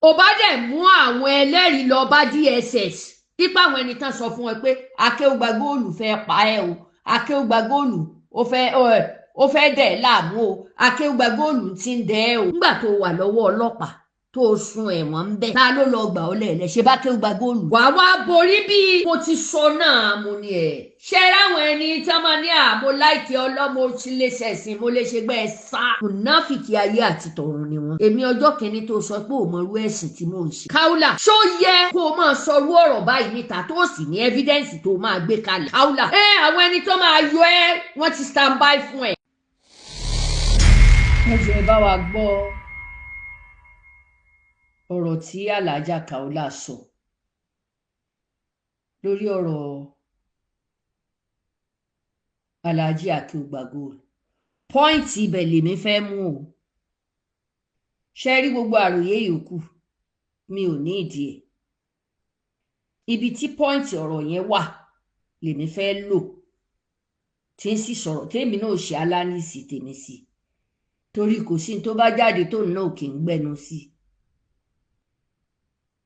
ó bá dẹ̀ mú àwọn ẹlẹ́rìí lọ bá DSS ipa àwọn ẹni tán sọ fún ẹ pé Akewugbagold fẹ́ pa ẹ́ o Akewugbagold ó fẹ́ dẹ̀ láàmú o Akewugbagold ti ń dẹ̀ ẹ́ o nígbà tó wà lọ́wọ́ ọlọ́pàá tó sun ẹ̀wọ̀n ń bẹ̀ ta ló lọ gbà ọ́ lẹ̀lẹ̀ ṣe bá Akewugbagold wàá wá borí bí mo ti sọ náà mo ní ẹ̀ ṣe ráwọn ẹni tí wọ́n máa ní àmọ́ láìkí ọlọ́mọ tí lè ṣẹ̀sìn mo lè ṣe gbẹ́ ẹ sá mùnáfìkì ayé àti tọ̀run ni wọ́n èmi ọjọ́ kìíní tó sọ pé ò mọ irú ẹ̀sìn tí mò ń ṣe Kaola ṣó yẹ kó o máa sọ irú ọ̀rọ̀ báyìí níta tó sì ní evidence tó máa gbé kalẹ̀ Kaola àwọn ẹni tó máa yọ ẹ́ wọ́n ti stand by fún ẹ. ẹ jẹ́ bá wa gbọ́ ọ̀rọ̀ tí Alhaja Kaola sọ lórí ọ̀rọ̀ Alhaji Akewugbagold pọ́ìntì ibẹ̀ lèmi fẹ́ mú o ṣe rí gbogbo àròyé yòókù mi ò ní ìdí ẹ̀ ibi tí pọ́ìntì ọ̀rọ̀ yẹn wà lèmi fẹ́ lò tí ń sì sọ̀rọ̀ tèmi náà ṣe alánìsí tèmi sí torí kò sí tó bá jáde tó náà kì í gbẹnu sí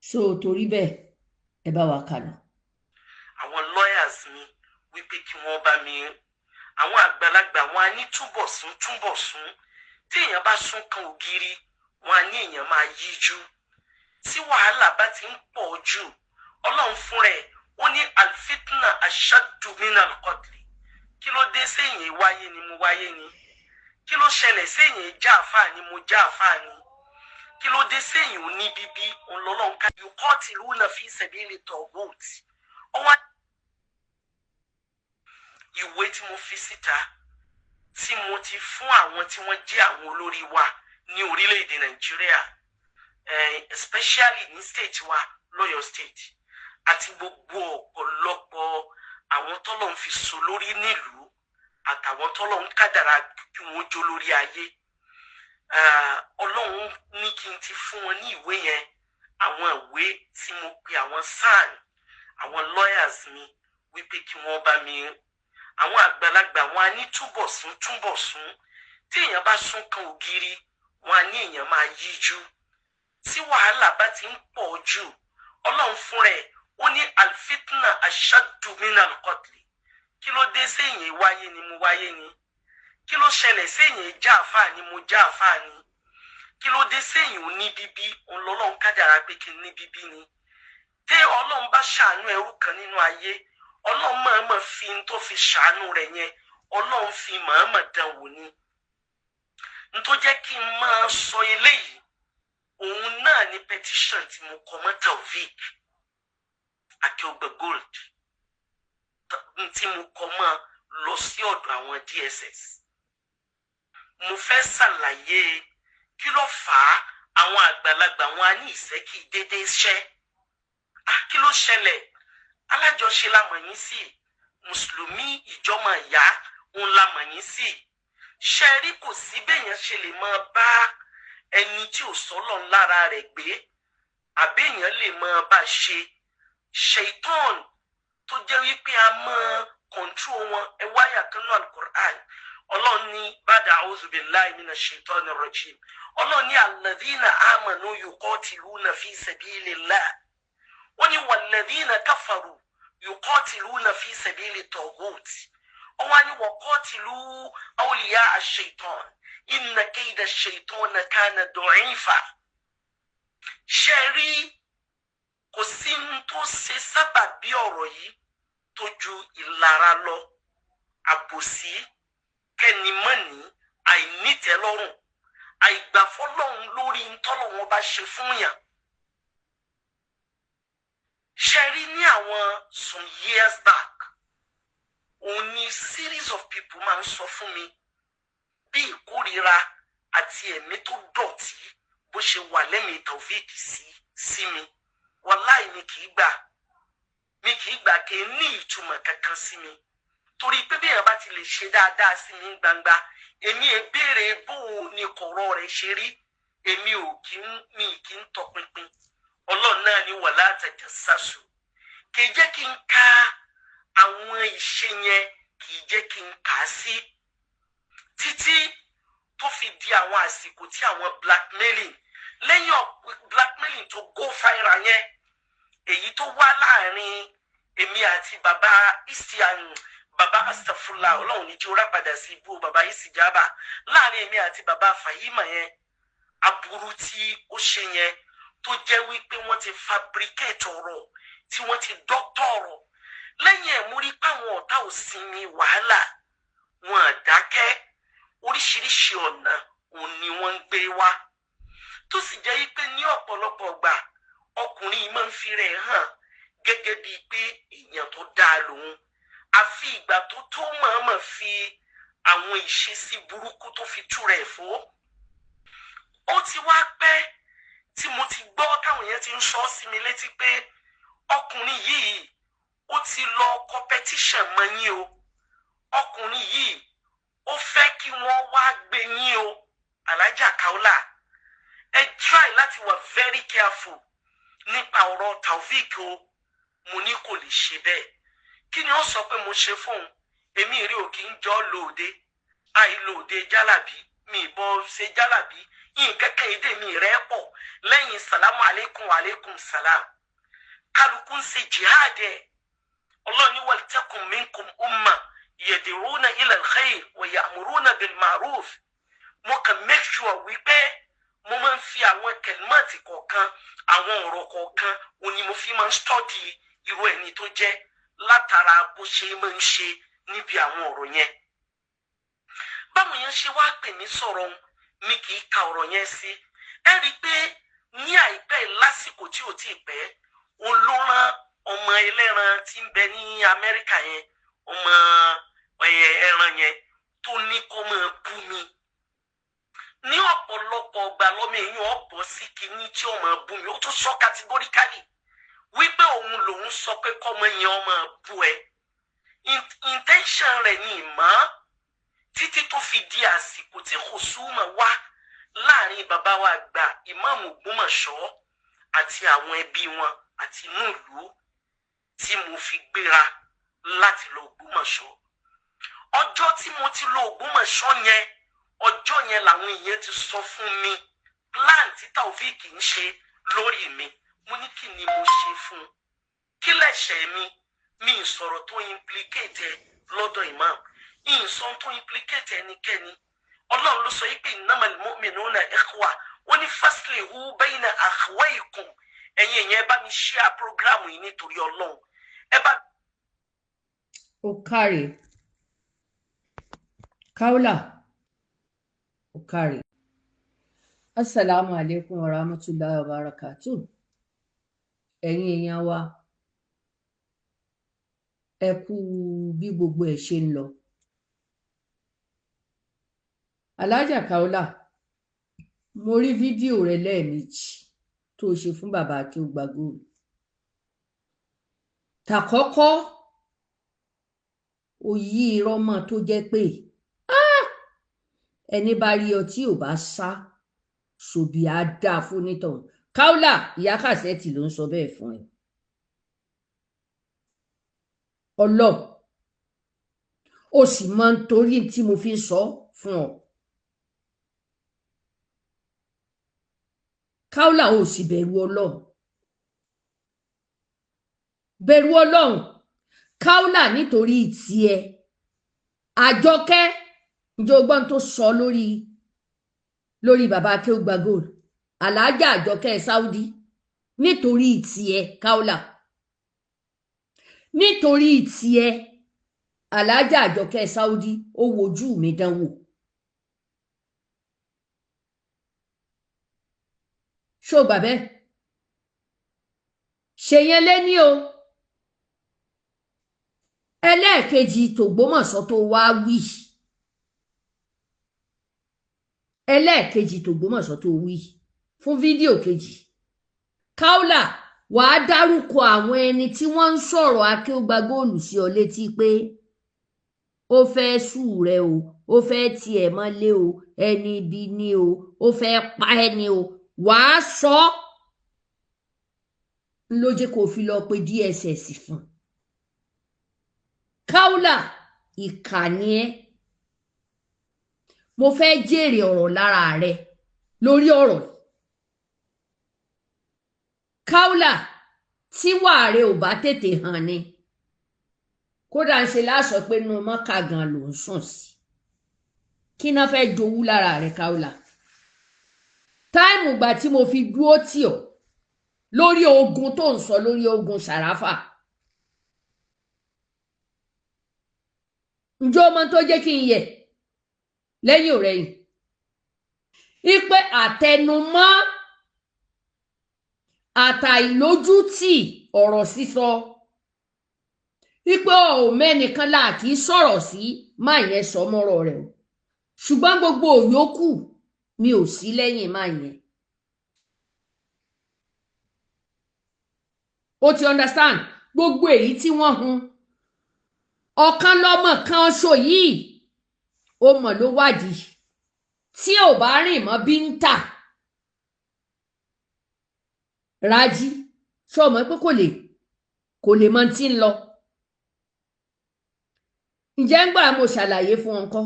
so torí bẹ́ẹ̀ ẹ bá wa kà lọ. àwọn lawyers mi wípé kí wọ́n bá mi àwọn àgbàlagbà wọn á ní túbọ̀ sún tí èèyàn bá sún kan ògiri wọn á ní èèyàn máa yíjú tí wàhálà bá ti ń pọ̀ jù ọlọ́run fún rẹ̀ ó ní alfitna ashaddu min alqatli kí ló dé séèyàn wáyé ni mo wáyé ni kí ló ṣẹlẹ̀ séèyàn já àfáà ni mo já àfáà ni kí ló dé séèyàn ò ní bíbí ọlọ́run ká yuqatiluna fi sabili taghut ọwọ́ ìwé tí mo fi síta tí mo ti fún àwọn tí wọ́n jẹ́ àwọn olórí wa ní orílẹ̀-èdè Nàìjíríà especially ní state wa lọ́yọ̀ state àti gbogbo ọ̀pọ̀lọpọ̀ àwọn tọ́lọ̀ ń fi so lórí nílùú àtàwọn tọ́lọ̀ ń kádàrá kí wọ́n jó lórí ayé ọlọ́run ní kí n ti fún wọn ní ìwé yẹn àwọn ìwé tí mo pe àwọn SAN àwọn lawyers mi wípé kí wọ́n bá mi àwọn àgbàlagbà wọn á ní túbọ̀ sún tí èèyàn bá sún kan ògiri wọn á ní èèyàn máa yíjú tí wàhálà bá ti ń pọ̀ jù ọlọ́run fún rẹ̀ ó ní alfitna ashaddu min alqatli kí ló dé séèyàn wáyé ni mo wáyé ni kí ló ṣẹlẹ̀ séèyàn já àfáà ni mo já àfáà ni kí ló dé séèyàn ò ní bíbí ọlọ́run kádàrá pé kí n ní bíbí ni tí ọlọ́run bá ṣàánú ẹrú kan nínú ayé ọlọ́run mọ̀ọ́mọ̀ fi ń tó fi ṣàánú rẹ̀ yẹn ọlọ́run fi mọ̀ọ́mọ̀ dán wò ni n tó jẹ́ kí n máa sọ eléyìí òun náà ni petition tí mo kọ mọ́ Taofeek Akewugbagold tí mo kọ mọ́ lọ sí ọ̀dọ̀ àwọn DSS mo fẹ́ ṣàlàyé kí ló fà á àwọn àgbàlagbà wọn á ní ìṣẹ́kì déédéé ṣẹ́ kí ló ṣẹlẹ̀ alájọṣe la mọ̀ yín sí mùsùlùmí ìjọmọ ìyá òun la mọ̀ yín sí ṣe rí kò sí béèyàn ṣe lè máa bá ẹni tí ò sọ́lọ̀ lára rẹ̀ gbé àbẹ́yàn lè máa bá ṣe ṣèitán tó jẹ́ wípé a máa kọ̀ǹtró wọn ẹ wáyà kan náà al-Qur'an ọlọ́run ní bàdà a'udhu billahi minash shaitani rajim ọlọ́run ní alladhina amanu yuqatiluna fi sabilillah wọ́n ní walladhina kafaru yuqatiluna fi sabili taghut wọ́n ní waqatilu awliya ash-shaytan inna kayda ash-shaytani kana da'ifa ṣe rí kò sí ní tó ṣe sábàbí ọ̀rọ̀ yìí tó ju ìlara lọ àbòsí kẹ́nimọ́ni àìnítẹ́lọ́rùn àìgbàfọ́lọ́run lórí ntọ́lọ́run bá ṣe fún yàn ṣe rí ní àwọn some years back òun ni series of people máa ń sọ fún mi bí ìkórira àti ẹ̀mí tó dọ̀tí bó ṣe wà lẹ́mìí Taofeek sí mi wàláì mi kì í gbà kí n ní ìtumọ̀ kankan sí mi torí pé bí èèyàn bá ti lè ṣe dáadáa sí mi gbangba èmi ẹ béèrè bóun ni kọ̀rọ̀ rẹ̀ ṣe rí èmi ò kí ń tọpinpin ọlọ́run náà ní wala tajassasu kì í jẹ́ kí n ka àwọn ìṣe yẹn kì í jẹ́ kí n kà á sí títí tó fi di àwọn àsìkò tí àwọn blackmailing lẹ́yìn blackmailing tó go viral yẹn èyí tó wá láàrin èmi àti bàbá isian bàbá astafula Ọlọ́run ní jẹ́ ó rápadà sí ibú bàbá isijaba láàrin èmi àti bàbá fàyímà yẹn aburú tí ó ṣe yẹn tó jẹ́ wípé wọ́n ti fabricate ọ̀rọ̀ tí wọ́n ti dọ́tọ̀ ọ̀rọ̀ lẹ́yìn ẹ̀ mú rí páwọn ọ̀tá ò sinmi wàhálà wọn àdákẹ́ oríṣiríṣi ọ̀nà òun ni wọ́n ń gbé wá tó sì jẹ́ wípé ní ọ̀pọ̀lọpọ̀ gbà ọkùnrin yìí máa ń fi rẹ̀ hàn gẹ́gẹ́ bíi pé èèyàn tó dáa lòun àfi ìgbà tó tó mọ̀ọ́mọ̀ fi àwọn ìṣesí burúkú tó fi tú rẹ̀ fó ó ti wá pẹ́ tí mo ti gbọ́ táwọn yẹn ti ń sọ sí mi létí pé ọkùnrin yìí ó ti lọ competition mọ́ yín o ọkùnrin yìí ó fẹ́ kí wọ́n wá gbé yín o Alhaja Kaola ẹ try láti wà very careful nípa ọ̀rọ̀ Taofik o mo ní kò lè ṣe bẹ́ẹ̀ kí ni ó sọ pé mo ṣe fóun èmi rí òkè ń jọ lòde àìlòde jálàbí mi ìbọn ṣe jálàbí nǹkankan èdè mi rẹ̀ pọ̀ lẹ́yìn salamu alaikum alaikum salam kálukú ń ṣe jihad ẹ̀ Allah ní wal takum minkum umma yadiruna ila alkhair wa ya'muruna bil ma'ruf mo kàn make sure wípé mo máa ń fi àwọn kẹlímàtì kọ̀ọ̀kan àwọn ọ̀rọ̀ kọ̀ọ̀kan òní mo fi máa ń study irú ẹni tó jẹ́ látara bó ṣe máa ń ṣe níbi àwọn ọ̀rọ̀ yẹn báwọn yẹn ṣe wá pè mí sọ̀rọ̀ mi kì í ka ọ̀rọ̀ yẹn sí ẹ rí i pé ní àìpẹ́ lásìkò tí ò tí ì pẹ́ òun ló rán ọmọ ẹlẹ́ran tí ń bẹ ní Amẹ́ríkà yẹn ọmọ ẹran yẹn tó ní kó máa bú mi ní ọ̀pọ̀lọpọ̀ ọgbà lọ́mọ èèyàn ọ̀pọ̀ sí kinní tí ó máa bú mi ó tún sọ categorically wípé òun lòun sọ pé kọ́mọ yẹn ó máa bú ẹ intention rẹ̀ ní ìmọ̀ títí tó fi di àsìkò tí hùsùmà wá láàrin bàbá wa àgbà ìmáàmù Ògbómọ̀ṣọ́ àti àwọn ẹbí wọn àti inú ìlú tí mo fi gbéra láti lọ Ògbómọ̀ṣọ́ ọjọ́ tí mo ti lọ Ògbómọ̀ṣọ́ yẹn ọjọ́ yẹn làwọn èèyàn ti sọ fún mi plan tí Taofik ń ṣe lórí mi mo ní kí ni mo ṣe fún un kí lẹ̀ṣẹ̀ mi ìsọ̀rọ̀ tó implicate lọ́dọ̀ imam ìsọ̀n tó implicate ẹnikẹ́ni Ọlọ́run ló sọ pé innamal mu'minuna ikhwa ó ní faslihu bayna akhawaykum ẹ̀yin èèyàn ẹ bá mi share program yìí nítorí Ọlọ́run ẹ bá. ó kárí Kaola ó kárí assalamu alaikum wa rahmatullahi wa barakatuh ẹ̀yin èèyàn wa ẹ kú bí gbogbo ẹ̀ ṣe ń lọ Alhaja Kaola mo rí fídíò rẹ lẹ́ẹ̀mejì tó ṣe fún bàbá Akewugbagold tàkọ́kọ́ òyì ìrọmọ tó jẹ́ pé ẹni bá rí ọ tí ò bá sá ṣòbí á dáa fún nítọ̀hún Kaola ìyá Kàsẹ́ẹ̀tì ló ń sọ bẹ́ẹ̀ fún ẹ ọlọ ó sì máa ń torí tí mo fi sọ fún ọ Kaola ó sì bẹ̀rù Ọlọ́run Kaola nítorí tiẹ̀ Àjọkẹ́ ǹjẹ́ o gbọ́n tó sọ lórí bàbá Akewugbagold Alhaja Àjọkẹ́ Saudi nítorí tiẹ̀ Kaola nítorí tiẹ̀ Alhaja Àjọkẹ́ Saudi ó wojú mi dánwò ṣó bàbẹ ṣèyẹn lẹ́ni o ẹlẹ́ẹ̀kejì tògbómọ̀ṣọ́ tó wá wí ẹlẹ́ẹ̀kejì tògbómọ̀ṣọ́ tó wí fún fídíò kejì Kaola wàá dárúkọ àwọn ẹni tí wọ́n ń sọ̀rọ̀ Akewugbagold sí ọ létí pé ó fẹ́ sùn rẹ o ó fẹ́ tiẹ̀ mọ́lé o ẹni ibi ni o ó fẹ́ pa ẹni o wàá sọ ló jẹ́ kó fi lọ pe DSS fún Kaola ìkànnì ẹ mo fẹ́ jèrè ọ̀rọ̀ lára rẹ lórí ọ̀rọ̀ Kaola tí wàre ò bá tètè hàn ni kódà ń ṣe láṣọ pé inú mọ́kà gan ló ń sùn sí kí náà fẹ́ jowú lára rẹ̀ Kaola táìmù gbà tí mo fi dúró tì ọ́ lórí ogun tó ń sọ lórí ogun Sàráfà ǹjọ́ ọmọ tó jẹ́ kí n yẹ lẹ́yìn ọ̀rẹ́yìn ipe àtẹnumọ́ àtàìlójútì ọ̀rọ̀ sísọ ipe ọ̀mẹ́nìkan là kì í sọ̀rọ̀ sí máa yẹn sọ mọ́rọ̀ rẹ̀ o ṣùgbọ́n gbogbo òyòkù mi ò sí lẹ́yìn máa yẹn o ti understand gbogbo èyí tí wọ́n hun ọ̀kan lọ́mọ kan ṣo yìí ó mọ̀ ló wádìí tí ò bá rìn mọ́ Bíńtà Rájí ṣé o mọ̀ pé kò lè mọ tí ń lọ ǹjẹ́ ń gbà mo ṣàlàyé fún ọ ńkọ́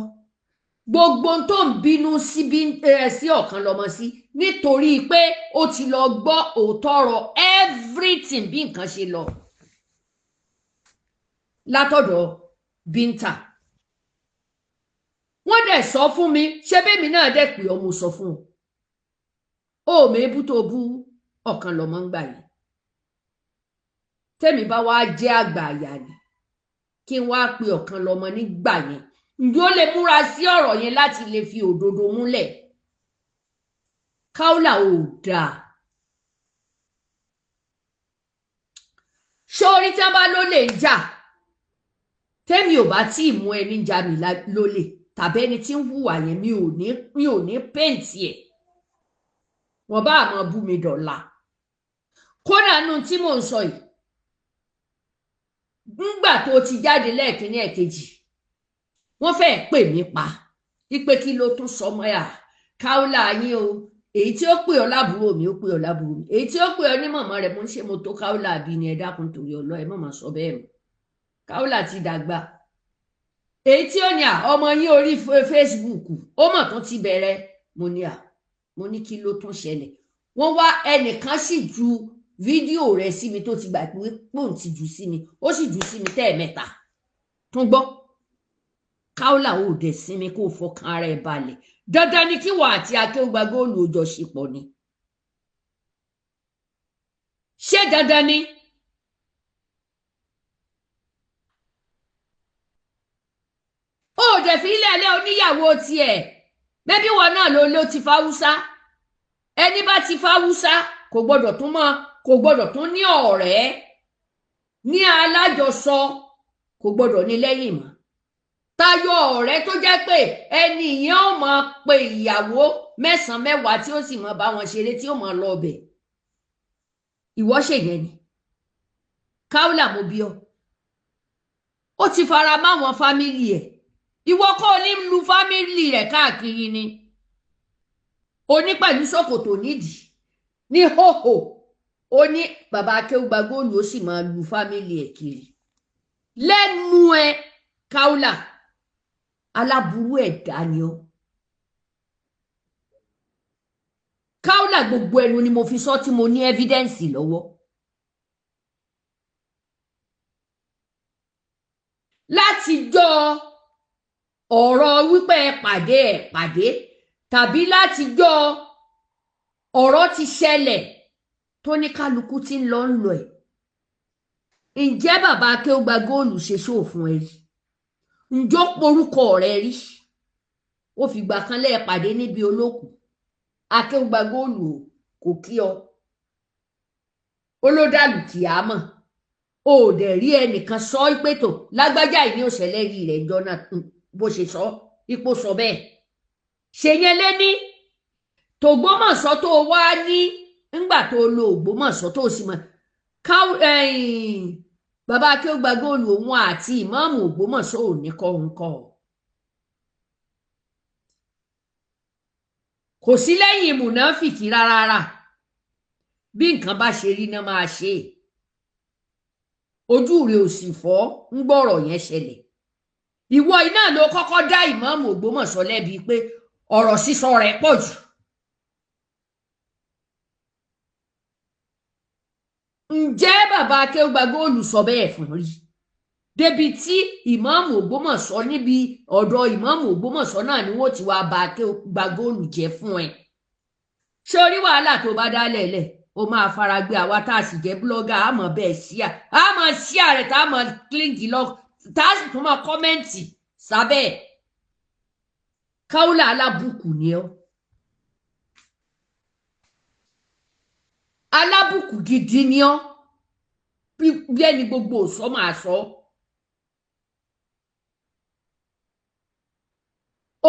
gbogbo tó ń bínú sí ọ̀kan lọ́mọ sí nítorí pé ó ti lọ gbọ́ òótọ́ ọ̀rọ̀ everything bí nǹkan ṣe lọ látọ̀dọ̀ Bíńtà wọ́n dẹ̀ sọ fún mi ṣé bẹ́ẹ̀ mi náà dẹ̀ pé ọmọ sọ fún ọ ó mẹ́bú tó bú ọ̀kan lọ́mọ ń gbà yìí tẹ́mi bá wá jẹ́ àgbà àyà ni kí n wá pe ọ̀kan lọ́mọ nígbà yẹn ǹjẹ́ ó lè múra sí ọ̀rọ̀ yẹn láti lè fi òdodo múlẹ̀ Kaola ò dáa sórí tí wọ́n bá lólè ń jà tẹ́mi ò bá tí ì mú ẹni jà mí lólè tàbí ẹni tí ń hùwà yẹn mi ò ní pẹ́ǹtì ẹ̀ wọ́n bá àmọ́ bú mi dọ̀la kódà nù tí mò ń sọ yìí ńgbà tó ti jáde lẹ́ẹ̀kínní ẹ̀kejì wọ́n fẹ́ pè mí pa ipe kí ló tún sọ mọ́ ẹ̀ Kaola yín o èyí tí ó pè ọ́ lábúrò mi ó pè ọ́ lábúrò mi èyí tí ó pè ọ́ ní mọ̀mọ́ rẹ̀ mo ń ṣe mo tó Kaola bí ni ẹ dákun torí ọlọ́ ẹ mọ̀mọ́ sọ bẹ́ẹ̀ mọ́ Kaola ti dàgbà èyí tí ó ní ọmọ yín orí Facebook ó mọ̀ tó ti bẹ̀rẹ̀ mo ní kí ló tún ṣẹlẹ̀ wọ́n wá ẹnìkan sì ju fídíò rẹ̀ sí mi tó ti gbà pé pòun ti jù sí mi ó sì jù sí mi tẹ́ẹ̀mẹ́ta tún gbọ́ Kaola ò dẹ̀ sinmi kó fọkàn ara ẹ̀ balẹ̀ dandan ni kí wọ́n àti Akewugbagold òjọṣepọ̀ ni ṣé dandan ni ó dẹ̀ fi ilé ẹlẹ́ oníyàwó tiẹ̀ bẹ́bí wọn náà ló ti fáwúsá ẹni bá ti fáwúsá kò gbọ́dọ̀ tún ní ọ̀rẹ́ ní alájọsọ kò gbọ́dọ̀ ní lẹ́yìn mọ́ tayọ ọ̀rẹ́ tó jẹ́ pé ẹni yẹn ó máa pe ìyàwó mẹ́sàn-án mẹ́wàá tí ó sì máa bá wọn ṣeré tí ó máa lọ ọbẹ̀ ìwọ ṣèyẹn ni Kaola mo bí ọ ó ti fara máwọn fámìlì ẹ̀ ìwọ kọ́ ní lu fámìlì rẹ̀ káàkiri ni oní pẹ̀lú ṣòkòtò nídìí ní hóhò ó ní bàbá Akewugbagold ó sì máa lu fámìlì ẹ̀ kiri lẹ́nu ẹ Kaola aláburú ẹ̀dá ni ọ Kaola gbogbo ẹnu ni mo fi sọ tí mo ní evidence lọ́wọ́ láti jọ ọ̀rọ̀ wípé ẹ pàdé tàbí láti jọ ọ̀rọ̀ ti ṣẹlẹ̀ tó ní kálukú tí ń lọ ẹ̀ ǹjẹ́ bàbá Akewugbagold ṣe ṣóò fún ẹ rí ǹjọ́ porúkọ rẹ rí ó fìgbà kan lẹ́ẹ̀ pàdé níbi olókù Akewugbagold kò kí ọ olódàlù kì á mọ̀ ó dẹ̀ rí ẹnìkan sọ pé tó lágbájá ìní òṣèlè yìí rẹ̀ jọ náà bó ṣe sọ ipò sọ bẹ́ẹ̀ ṣèyẹn lẹ́ni tògbómọ̀ṣọ́ tó wá ní ńgbà tó lo Ògbómọ̀ṣọ́ tó sì mọ̀ bàbá Akewugbagold òun àti ìmáàmù Ògbómọ̀ṣọ́ ò ní kọ́ kò sí lẹ́yìn mùnáfìkì rárá bí nǹkan bá ṣe rí náà máa ṣe ojú rẹ̀ ò sì fọ́ ń gbọ́rọ̀ yẹn ṣẹlẹ̀ ìwọ iná ló kọ́kọ́ dá ìmáàmù Ògbómọ̀ṣọ́ lẹ́bi pé ọ̀rọ̀ sísọ rẹ̀ pọ̀ jù ǹjẹ́ bàbá Akewugbagold sọ bẹ́ẹ̀ fún rí débi tí ìmáàmù Ògbómọ̀ṣọ́ níbi ọ̀dọ̀ ìmáàmù Ògbómọ̀ṣọ́ náà ni wọ́n ti wá bà Akewugbagold jẹ́ fún ẹ ṣé orí wàhálà tó bá dálẹ̀ lẹ̀ ó máa fara gbé àwa tá a sì jẹ́ blọ́gà á mọ̀ bẹ́ẹ̀ ṣíà á mọ̀ ṣíà rẹ̀ tá a mọ̀ kílíǹkì lọ tá a sì tún mọ̀ kọ́mẹ́ǹtì sábẹ́ Kaola alábùkù ni ọ́ alábùkù gidi ni ọ́ bí ẹni gbogbo òsọ máa sọ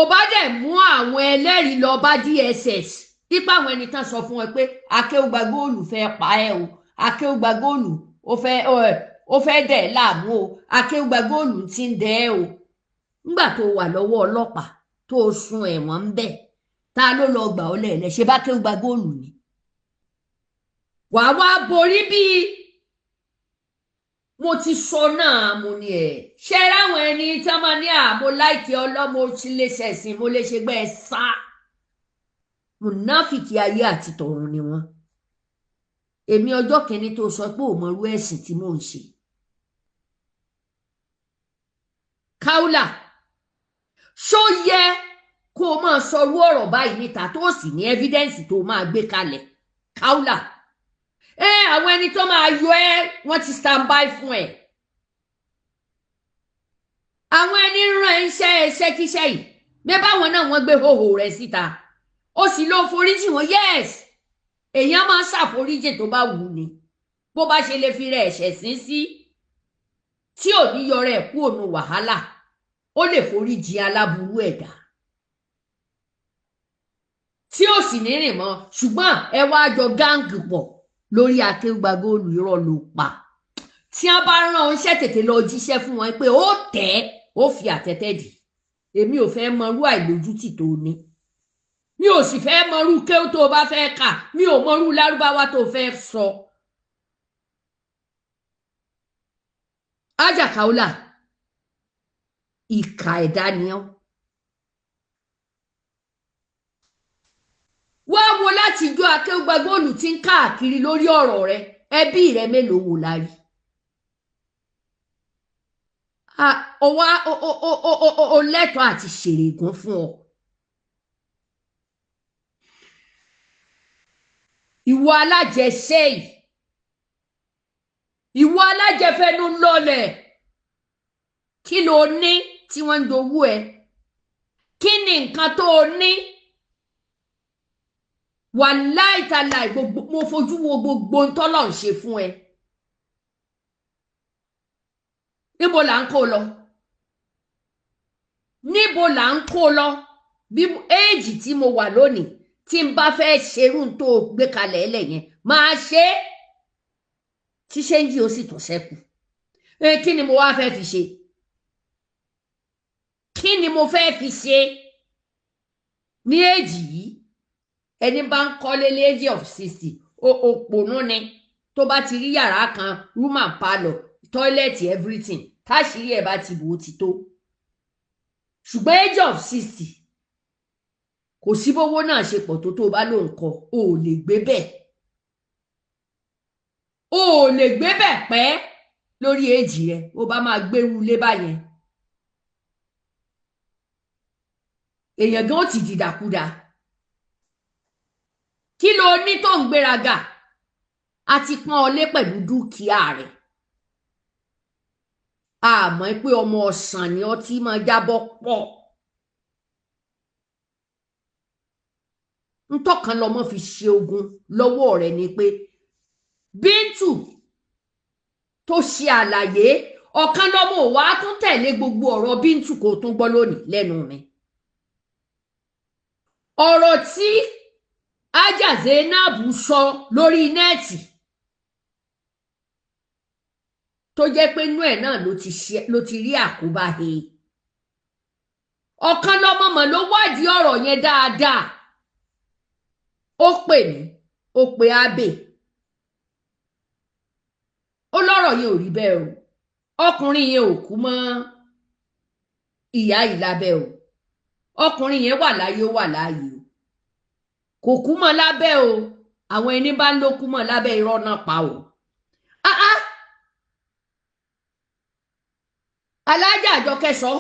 ò bá dẹ̀ mú àwọn ẹlẹ́rìí lọ bá DSS ipa àwọn ẹni tán sọ fún ẹ pé Akewugbagold fẹ́ pa ẹ́ o Akewugbagold ó fẹ́ dẹ̀ láàmú o Akewugbagold ti ń dẹ̀ ẹ́ o nígbà tó wà lọ́wọ́ ọlọ́pàá tó sun ẹ̀wọ̀n ń bẹ̀ ta ló lọ gbà ọ́ lẹ̀lẹ̀ ṣe bá Akewugbagold ni wàá wá borí bíi mo ti sọ náà mo ní ẹ ṣe ráwọn ẹni tí wọn máa ní àmọ láìkí ọlọmọ tí lè ṣẹ̀sìn mo lè ṣe gbẹ ẹ sá mùnáfìkì ayé àti tọ̀run ni wọn èmi ọjọ́ kìíní tó sọ pé ò mọrú ẹ̀sìn tí mò ń ṣe Kaola ṣó yẹ kó o máa sọrú ọ̀rọ̀ báyìí níta tó sì ní evidence tó máa gbé kalẹ̀ Kaola àwọn ẹni tó máa yọ ẹ́ wọ́n ti stand by fún ẹ àwọn ẹni rán iṣẹ́ kíṣẹ́ yìí mẹ́bàwọn náà wọ́n gbé hòhò rẹ̀ síta ó sì lọ foríjì wọn yes èèyàn máa ń ṣàforíjì tó bá wù ní bó bá ṣe lè fi rẹ̀ ẹ̀ṣẹ̀ sí tí ò ní yọrẹ ẹ̀ kú òun wàhálà ó lè foríjì aláburú ẹ̀dá tí ó sì ní rìn mọ́ ṣùgbọ́n ẹ wá jọ gáǹgì pọ̀ lórí Akewugbagold irọ́ ló pa tí wọ́n bá rán oníṣẹ́ tètè lọ jíṣẹ́ fún wọn pé ó tẹ̀ ó fi àtẹ́tẹ́ dì èmi ò fẹ́ mọrú àìlójútì tó ní mi ò sì fẹ́ mọrú kéwú tó bá fẹ́ kà mi ò mọrú lárúbáwá tó fẹ́ sọ. Alhaja Kaola ìkà ẹ̀dá ni ọ́ wá wo láti jọ Akewugbagold tí ń káàkiri lórí ọ̀rọ̀ rẹ ẹbí rẹ mélòó wò lárí o lẹ́tọ̀ọ́ àti ṣèrègùn fún ọ ìwọ alájẹṣẹ́ yìí ìwọ alájẹfẹnu lọlẹ̀ kí ló ní tí wọ́n ń dowó ẹ kí ni nǹkan tó o ní wàláì tàláì gbogbo mo fojú wo gbogbo ntọ́lọ̀ ń ṣe fún ẹ níbo là ń kó lọ níbo là ń kó lọ bí éèjì tí mo wà lónìí tí n bá fẹ́ ṣerú tó gbé kalẹ̀ ẹlẹ̀ yẹn máa ṣe é tí ṣéǹjì ó sì tún ṣẹ́kù kí ni mo wá fẹ́ fi ṣe kí ni mo fẹ́ fi ṣe ní éèjì yìí ẹni bá ń kọ́lé lady of 60 òpònú ni tó bá ti rí yàrá kan room and parlour toilet everything táṣìírí ẹ̀ bá ti bò ó ti tó ṣùgbọ́n age of 60 kò sí bówó náà ṣe pọ̀ tó bá lóun kọ ò lè gbé bẹ́ẹ̀ ò lè gbé bẹ́ẹ̀ pẹ́ lórí èjì rẹ ó bá máa gbérú lé báyẹn èèyàn gan ó ti dìdàkudà kí ló ní tó ń gbéraga a ti pọ́n ọ lé pẹ̀lú dúkìá rẹ̀ àmọ́ pé ọmọ ọ̀sán ni ọtí máa jábọ́ pọ̀ ntọ́kan lọmọ fi ṣe ogun lọ́wọ́ rẹ̀ ni pé Bíntù tó ṣe àlàyé ọ̀kan lọmọ ò wá tún tẹ̀lé gbogbo ọ̀rọ̀ Bíntù kò tún gbọ́ lónìí lẹ́nu mi ọ̀rọ̀ tí Alhaja Zainab sọ lórí nẹ́ẹ̀tì tó jẹ́ pé inú ẹ̀ náà ló ti rí àkóbá he ọ̀kan lọmọ mọ̀ ló wádìí ọ̀rọ̀ yẹn dáadáa ó pè mí ó pe Abe ó lọ́rọ̀ yẹn ò rí bẹ́ẹ̀ o ọkùnrin yẹn ò kú mọ́ ìyá yìí lábẹ́ o ọkùnrin yẹn wà láyé ó wà láàyè o kò kú mọ́ lábẹ́ o àwọn ẹni bá ń ló kú mọ́ lábẹ́ irọ́ náà pa o Alhaja Àjọkẹ́ sọ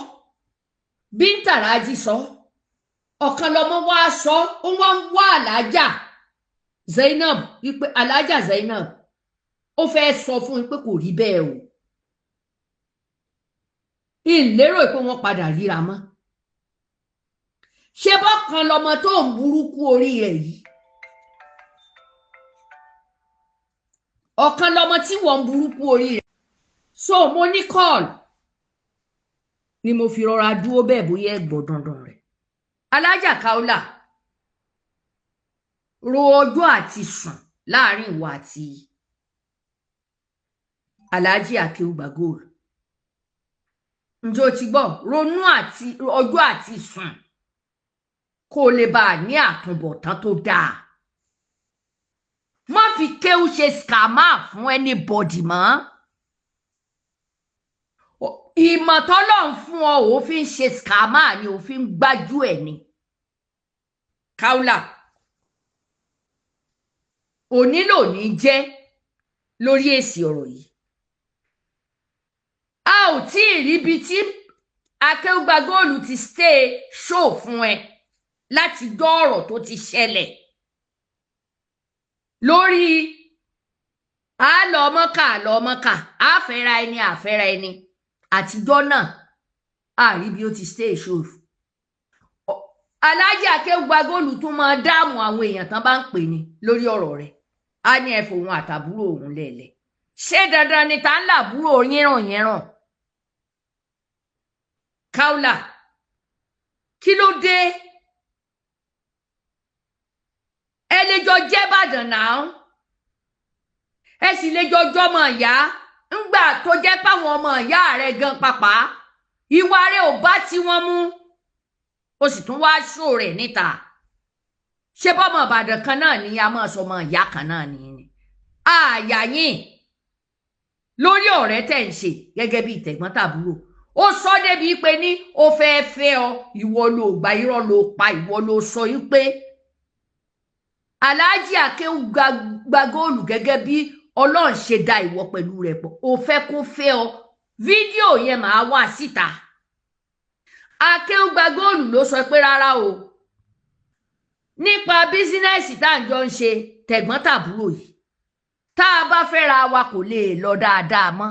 Bíntàrájí sọ ọ̀kan lọmọ wá sọ ó wá ń wá Alhaja Zainab wípé Alhaja Zainab ó fẹ́ sọ fún un pé kò rí bẹ́ẹ̀ o ìlérò pé wọ́n padà ríra mọ́ ṣé bọ́kan lọmọ tó ń burúkú orí rẹ̀ yìí ọ̀kan lọmọ tí wọ́n ń burúkú orí rẹ̀ so mo ní call ni mo fi rọra dúró bẹ́ẹ̀ bóyá ẹ gbọ́ dandan rẹ̀ Alhaja Kaola ro ọjọ́ àti sùn láàrin ìwọ àti Alhaji Akewugbagold ǹjẹ́ o ti gbọ́ ronú àti ọjọ́ àti sùn kó lè bá a ní àtúbọ̀tán tó dáa má fi kéwú ṣe scammer fún anybody mọ́ ìmọ̀ tọ́lọ̀ ń fún ọ òfin ṣe scammer ni òfin gbájú ẹ̀ ni Kaola òní lò ní jẹ́ lórí èsì ọ̀rọ̀ yìí a ò tí ì ríbi tí Akewugbagold ti stay show fún ẹ láti gbọ́ ọ̀rọ̀ tó ti ṣẹlẹ̀ lórí àlọ́mọ́kà àfẹ́ra ẹni àtijọ́ náà àrí bí ó ti stay show Alhaji Akewugbagold tún máa dáàmú àwọn èèyàn tán bá ń pè ní lórí ọ̀rọ̀ rẹ̀ á ní ẹ fòun àtàbúrò òun lẹ̀lẹ̀ ṣé dandan ni tá ń làbúrò yẹ̀ràn Kaola kí ló dé ẹ lè jọ jẹ́ Ìbàdàn náà ẹ sì lè jọ jọmọ ìyá ńgbà tó jẹ́ páwọn ọmọ ìyá rẹ̀ gan pàpà ìwà rẹ̀ ò bá tí wọ́n mú ó sì tún wá ṣó rẹ̀ níta ṣé bọ́mọ Ìbàdàn kan náà ni a máa sọ ọmọ ìyá kan náà ni àyà yín lórí ọ̀rẹ́ tẹ̀ ń ṣe gẹ́gẹ́ bí tẹ̀gbọ́n tàbúrò ó sọ débi pé ní ó fẹ́ẹ́ fẹ́ ọ ìwọ ló gba irọ́ ló pa ìwọ ló sọ yìí pé Alhaji Akewugbagold gẹ́gẹ́ bí Ọlọ́run ṣe dá ìwọ pẹ̀lú rẹ̀ pọ̀ ó fẹ́ kó fẹ́ ọ fídíò yẹn máa wà síta Akewugbagold ló sọ pé rárá o nípa bísínẹ́sì tá à ń jọ ń ṣe tẹ̀gbọ́n tàbúrò yìí tá a bá fẹ́ra wa kò lè lọ dáadáa mọ́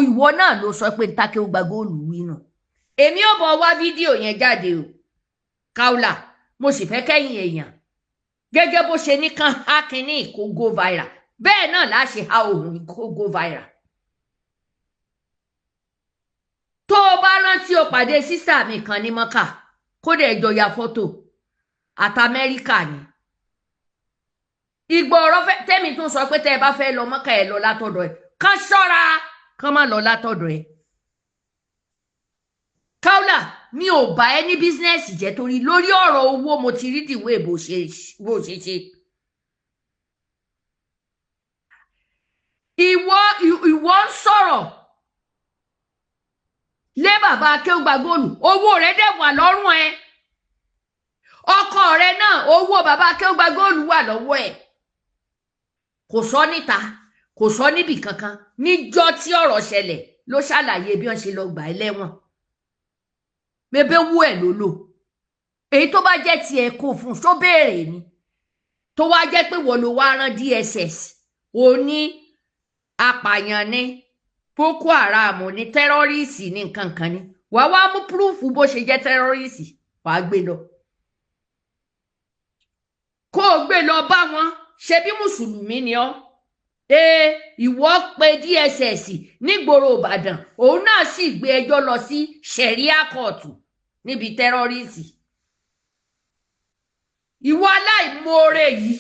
ìwọ náà ló sọ pé Akewugbagold wí nù èmi ò bọ̀ wá fídíò yẹn jáde o Kaola mo sì fẹ́ kẹ́yìn èèyàn gẹ́gẹ́ bó ṣe ní kan há kínní kó go viral bẹ́ẹ̀ náà láṣẹ há òun kó go viral tó o bá rántí o pàdé sísà mi kan ní Mọ́kà kódà ẹ jọ ya fọ́tò àtàmẹ́ríkà ni ìgbà ọ̀rọ̀ tẹ́mi tún sọ pé tẹ́ ẹ bá fẹ́ lọ Mọ́kà ẹ lọ látọ̀dọ̀ ẹ kán ṣọ́ra kán má lọ látọ̀dọ̀ ẹ Kaola mi ò bá ẹ ní bísínẹ́sì jẹ́ torí lórí ọ̀rọ̀ owó mo ti rí dìwé bó ṣe ṣe ìwọ ń sọ̀rọ̀ lé bàbá Akewugbagold owó rẹ̀ dẹ̀ wà lọ́rùn ẹ ọkọ rẹ̀ náà owó bàbá Akewugbagold wà lọ́wọ́ ẹ kò sọ níta kò sọ níbì kankan níjọ́ tí ọ̀rọ̀ ṣẹlẹ̀ ló ṣàlàyé bí wọ́n ṣe lọ gbà ẹ́ lẹ́wọ̀n bébé wú ẹ̀ ló lò èyí tó bá jẹ́ tiẹ̀ kó fún tó béèrè ni tó wá jẹ́ pé wọ́n ló wá rán DSS ó ní apààyàn ní Boko Haram ní tẹ́rọ́rìsì ní nǹkan kan ní wàá wá mú púrúfù bó ṣe jẹ́ tẹ́rọ́rìsì wàá gbé lọ kó o gbé lọ bá wọn ṣe bí mùsùlùmí ni ọ́ ìwọ pe DSS nígboro Ìbàdàn òun náà sì gbé ẹjọ́ lọ sí ṣẹ̀ríà kóòtù níbi tẹ́rọ́rìsì ìwọ aláìmoore yìí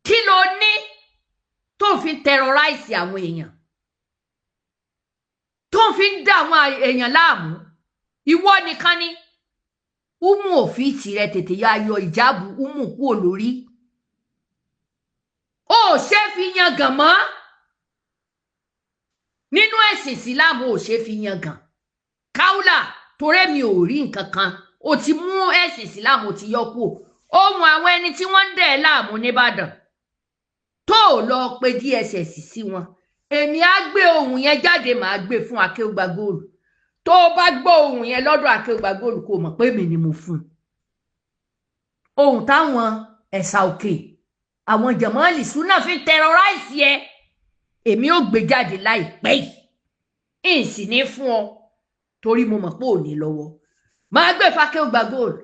kí ló ní tó fi terrorize àwọn èèyàn tó fi ń dá àwọn èèyàn láàmú ìwọ nìkan ni umu òfin tirẹ̀ tètè yá yọ ìjáàbù umu kúrò lórí ó ṣe fi yangàn mọ́ nínú ẹ̀sìn ìsìláàmù ó ṣe fi yangàn Kaola torí mi ò rí nǹkan kan ó ti mú ẹ̀sìn ìsìláàmù ó ti yọ kúrò ohun àwọn ẹni tí wọ́n ń dẹ̀ láàmú nìbàdàn tó lọ pe DSS sí wọn èmi á gbé ohun yẹn jáde màá gbé fún Akewugbagold tó bá gbọ́ ohun yẹn lọ́dọ̀ Akewugbagold kò mọ̀ pé èmi ni mo fún ohun táwọn ẹ̀sà òkè àwọn jàmọ́lì súnà fi terrorize yẹ èmi ò gbé jáde láìpẹ́ yìí sì ní fún ọ torí mo mọ̀ pé ò ní lọ́wọ́ màá gbé fún Akewugbagold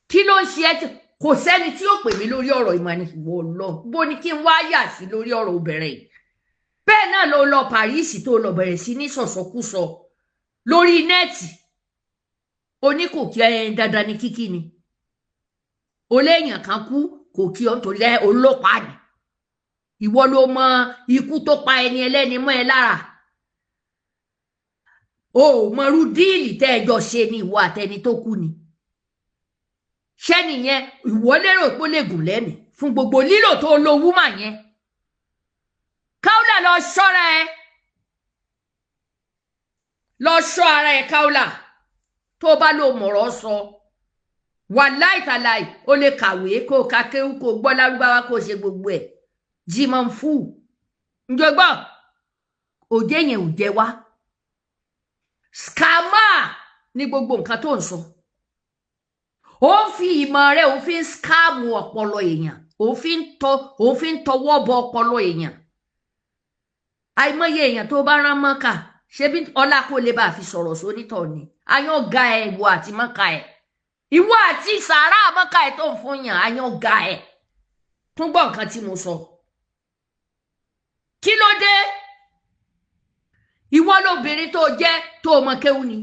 kí ló ń ṣe ẹ́ kò sẹ́ni tí yóò pè mí lórí ọ̀rọ̀ ìmọ̀ ni wọ́n lọ bó ni kí n wá yà sí lórí ọ̀rọ̀ obìnrin yìí bẹ́ẹ̀ náà ló lọ Paris tó lọ bẹ̀rẹ̀ sí ní sọ̀sọ̀kúsọ lórí nẹ́ẹ̀tì oníkò kí ẹ dandan ní kíkí ni oléèyàn kan kú kò kí ọ nítorí ẹ olópa ni ìwọ ló mọ ikú tó pa ẹni ẹlẹ́ni mọ́ ẹ lára o ò mọrú díìlì tẹ́ ẹ jọ ṣe ni ìwọ àtẹni tó kú ni ṣé nìyẹn ìwọ lérò pé ó lè gùn lẹ́mìí fún gbogbo lílò tó lo wúmà yẹn Kaola lọ ṣọ́ra ẹ lọ ṣọ́ ara ẹ Kaola tó bá lo mọ̀rọ̀ sọ wàláì tàláì ó lè kàwé kó ka kéwú kó gbọ́ lárúbáwá kó ṣe gbogbo ẹ̀ jimọ̀ fún njọgbọ́ òjé yẹn ò jẹ wá scammer ní gbogbo nǹkan tó ń sọ ó fi ìmọ̀ rẹ̀ ó fi ń skáàmù ọpọlọ èèyàn ó fi ń tọwọ́ bọ ọpọlọ èèyàn àìmọye èèyàn tó bá rán mọ́kà ṣebí ọlá kó lè bá fi sọ̀rọ̀ sónítọ̀ ni ayán ga ẹ ìwọ àti mọ́kà ẹ ìwọ àti sàárà mọ́kà ẹ tó ń fún yàn ayán ga ẹ tún gbọ́ nǹkan tí mo sọ kí ló dé ìwọ lóbìnrin tó jẹ́ tó mọ kéwú ni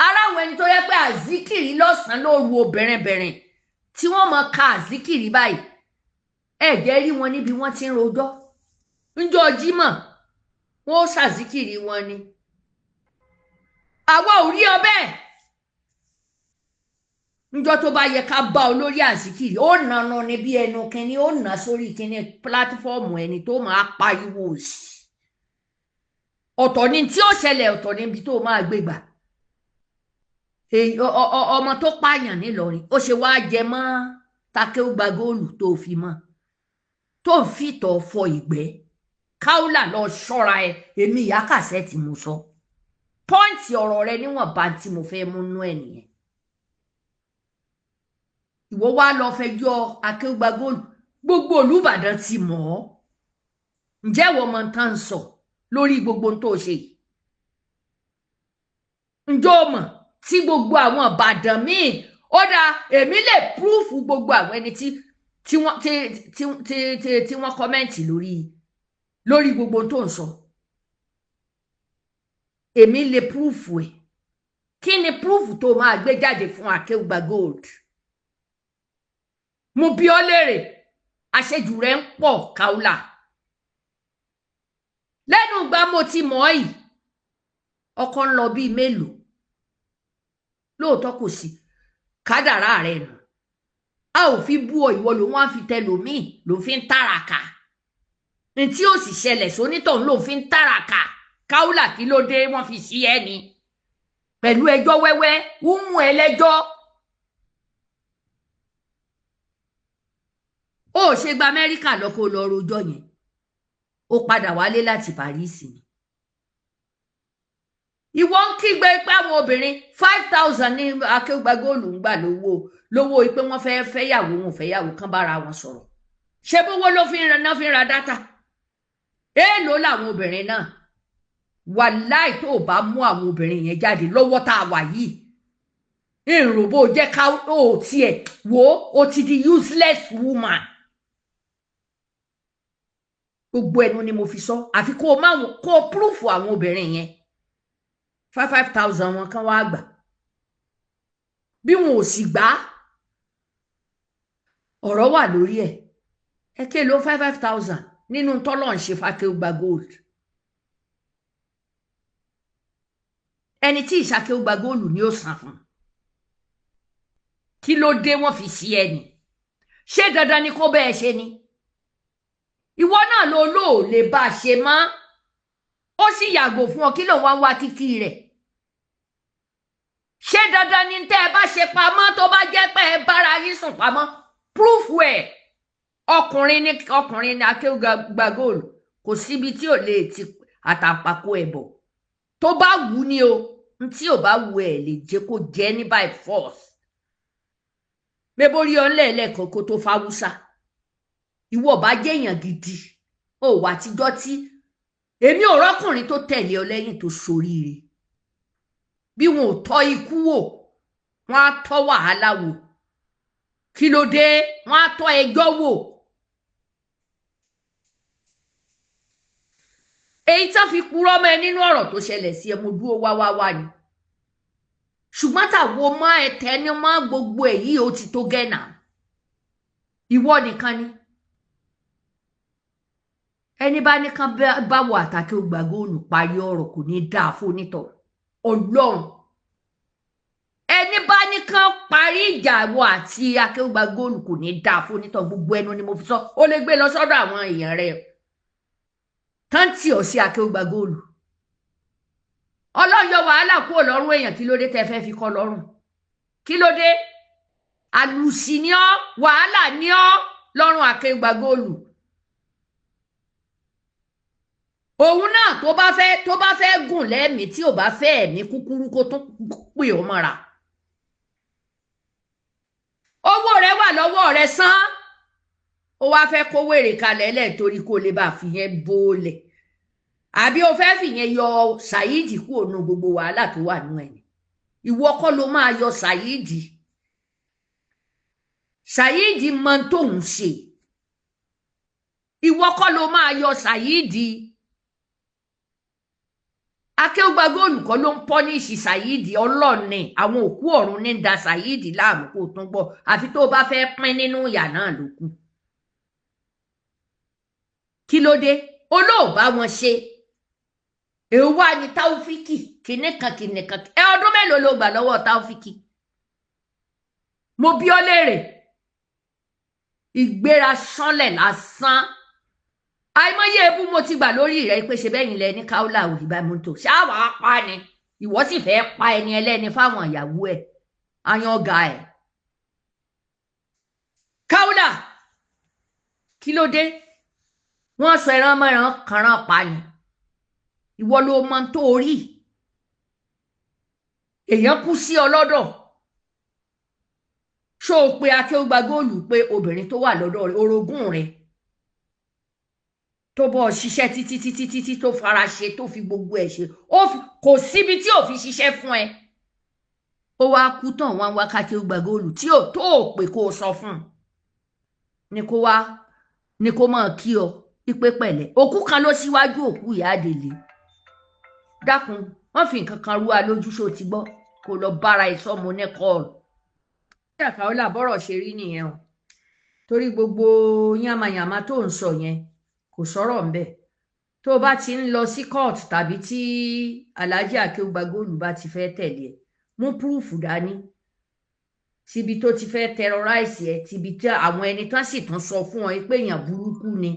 aráwọ̀ ẹni tó yẹ pé àzíkìrì lọ́sàn-án lóru obìnrin tí wọ́n mọ ka àzíkìrì báyìí ẹ̀jẹ̀ rí wọn níbi wọ́n ti ń rojọ́ ńjọ́ jímọ̀ wọ́n ó ṣàzíkìrì wọn ni àwa ò rí ọ bẹ́ẹ̀ ńjọ́ tó bá yẹ ká bá olórí àzíkìrì ó nànà ní bí ẹnu kínní ó nà sórí kínní pílátífọ́ọ̀mù ẹni tó máa pariwo sí ọ̀tọ̀ ni tí ó ṣẹlẹ̀ ọ̀tọ̀ níbi tó máa gbégbà ọmọ tó pààyàn nílọrin ó ṣe wá jẹ mọ́ Akewugbagold tó fi mọ́ tó ń fìtọ̀ fọ ìgbẹ́ Kaola lọ ṣọ́ra ẹ èmi ìyá kàṣẹ́ẹ̀tì mo sọ pọ́ǹtì ọ̀rọ̀ rẹ níwọ̀nba tí mo fẹ́ mú nú ẹ̀ nìyẹn ìwọ wá lọ fẹjọ́ Akewugbagold gbogbo Olúbàdàn ti mọ̀ ọ́ ǹjẹ́ ìwọ mọ̀ tán ń sọ lórí gbogbo tó ṣe ǹjọ́ mọ̀ tí gbogbo àwọn Ìbàdàn míì ó dáa èmi lè púrúfù gbogbo àwọn ẹni tí wọ́n kọ́mẹ́ǹtì lórí gbogbo tó ń sọ èmi lè púrúfù ẹ̀ kí ni púrúfù tó máa gbé jáde fún Akewugbagold mo bi ọ́ léèrè àṣejù rẹ̀ ń pọ̀ Kaola lẹ́nu ìgbà mo ti mọ̀ ọ́ yìí ọkọ ń lọ bíi mélòó lóòótọ́ kò sí kádàrá rẹ̀ nù a ò fi bú ọ ìwọ ló wọ́n fi tẹlòmíì ló fi ń tàràkà ní tí ó sì ṣẹlẹ̀ sónítọ̀ ló fi ń tàràkà Kaola kí ló dé wọ́n fi sí ẹni pẹ̀lú ẹjọ́ wẹ́wẹ́ ó mú ẹlẹ́jọ́ ó ṣe gba Amẹ́ríkà lọ kó lọ rojọ́ yẹn ó padà wálé láti Paris ni ìwọ ń kígbe pé àwọn obìnrin 5,000 ní Akewugbagold ń gbà lówó pé wọ́n fẹ́ fẹ́yàwó wọn fẹ́yàwó kan bára wọn sọ̀rọ̀ ṣé bówó ló fi ń ra dátà èèlò làwọn obìnrin náà wàláì tó bá mú àwọn obìnrin yẹn jáde lọ́wọ́ tá a wà yìí ìrùbó jẹ́ ká ó tiẹ̀ wò ó ti di useless woman gbogbo ẹnu ni mo fi sọ àfi kó o púrúfù àwọn obìnrin yẹn 5,000 wọn kan wá gbà bí wọn ò sì gbà ọ̀rọ̀ wà lórí ẹ̀ ẹ ké ló 5,000 nínú tọ́lọ̀ ń ṣe f'Akewugbagold ẹni tí ìṣàkewugbagold ni ó san fún kí ló dé wọ́n fi sí ẹni ṣé dandan ni kó bẹ́ẹ̀ ṣe ni ìwọ náà ló lè bá a ṣe mọ́ ó sì yàgò fún ọ kí ló wá kíkí rẹ̀ ṣé dandan ni tẹ́ ẹ bá ṣe pamọ́ tó bá jẹ́ pé ẹ bára yín sùn pamọ́ púrúfù ẹ̀ ọkùnrin ní Akewugbagold kò síbi tí ò lè ti àtàpàkò ẹ̀bọ̀ tó bá wù ní o tí ò bá wù ẹ̀ lè jẹ́ kó jẹ́ ní by force mébórí ọ̀nlẹ̀ẹ̀lẹ̀ kó tó fáwúsá ìwọ bá jẹ́ èèyàn gidi ó wà tíjọ́ tí èmi ò rọ́kùnrin tó tẹ̀lé ọ lẹ́yìn tó ṣoríire bí wọn ò tọ́ ikú wò wọn á tọ́ wàhálà wò kí ló dé wọn á tọ́ ẹjọ́ wò èyí tán fi purọ́ mọ́ ẹ nínú ọ̀rọ̀ tó ṣẹlẹ̀ sí ẹ mo dúró wá ni ṣùgbọ́n táwo mọ́ ẹ tẹ́ni mọ́ gbogbo èyí ó ti tó gẹ́nà ìwọ nìkan ni ẹni bá ní kán báwo Akewugbagold parí ọ̀rọ̀ kò ní dáa fónítọ̀ Ọlọ́run ẹni bá ní kán parí ìjà wo àti Akewugbagold kò ní dáa fónítọ̀ gbogbo ẹnu ni mo fi sọ ó lè gbé lọ sọ́dọ̀ àwọn èèyàn rẹ̀ tán tí ò sí Akewugbagold Ọlọ́run yọ wàhálà kúrò lọ́rùn èèyàn kí ló dé tẹ́ fẹ́ fi kọ́ lọ́rùn kí ló dé àlùsí ni ọ́ wàhálà ni ọ́ lọ́rùn Akewugbagold òun náà tó bá fẹ́ gùn lẹ́mìí tí ò bá fẹ́ ẹ̀mí kúkúrú kó tún pè ó mọ́ra owó rẹ wà lọ́wọ́ rẹ san ó wá fẹ́ kó wèrè kalẹ̀ lẹ̀ torí kó lè bá fi yẹn bólẹ̀ àbí o fẹ́ fi yẹn yọ Saheed kúrò nù gbogbo wàhálà tó wà nù ẹ̀ ìwọ kọ́ ló máa yọ Saheed mọ tóun ṣe ìwọ kọ́ ló máa yọ Saheed Akewugbagold kọ́ ló ń pọ́níṣì Saheed ọlọ́ọ̀ni àwọn òkú ọ̀run ní da Saheed láàmú kó tún gbọ́ àfi tó bá fẹ́ pín nínú ìyà náà ló kù kí ló dé olóòbá wọn ṣe èwo wá ní Taofiki kìnìkan ọdún mélòó ló gbà lọ́wọ́ Taofiki mo bí ọ léèrè ìgbéra sánlẹ̀ lásán àìmọye ebú mo ti gbà lórí rẹ pé ṣe bẹ́yìn lẹ ní Kaola òdìbá mọ́tò ṣáwà pa ni ìwọ sì fẹ́ pa ẹni ẹlẹ́ni fáwọn ìyàwó ẹ̀ ayọ̀ǹgà ẹ̀ Kaola kí ló dé wọ́n sọ ẹran mọ́ran kanran pa ni ìwọ ló mọ tó rí èèyàn kú sí ọlọ́dọ̀ ṣó o pe Akewugbagold pé obìnrin tó wà lọ́dọ̀ rẹ̀ orogún rẹ̀ tó bọ́ ṣiṣẹ́ títí tó fara ṣe tó fi gbogbo ẹ̀ ṣe kò síbi tí ò fi ṣiṣẹ́ fún ẹ ó wá kú tán wọn wá Akewugbagold tí ò tó ò pé kó o sọ fún ni kó máa kí ọ ipe pẹ̀lẹ́ òkú kan ló síwájú òkú ìyá àdèlé dákun wọn fi nǹkan kan rú wa lójú ṣó ti gbọ́ kó lọ bára ẹ sọmọ nẹkọọlù ṣé Kaola bọ́rọ̀ ṣe rí nìyẹn o torí gbogbo yàmàyàmà tó ń sọ yẹn kò sọ̀rọ̀ ń bẹ̀ tó o bá ti ń lọ sí court tàbí tí Alhaja Akewugbagold bá ti fẹ́ tẹ̀lé ẹ mú púrúfù dání síbi tó ti fẹ́ terrorize ẹ tíbi tí àwọn ẹni tán sì tún sọ fún ọ pé èèyàn burúkú ni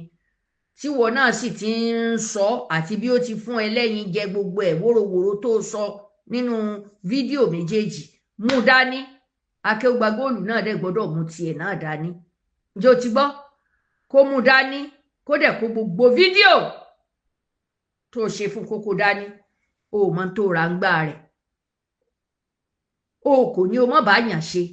tíwọ náà sì ti ń sọ àti bí ó ti fún ẹ lẹ́yìn jẹ gbogbo ẹ̀ wóróworó tó sọ nínú fídíò méjèèjì mú dání Akewugbagold náà dẹ̀ gbọ́dọ̀ mú tiẹ̀ náà dání ǹjẹ́ o ti gbọ́ kó mú dání kó dẹ̀ kó gbogbo fídíò tó ṣe fún kókó dání o mọ tó ra ń gbà rẹ̀ o kò ní o mọ̀ bá yàn ṣe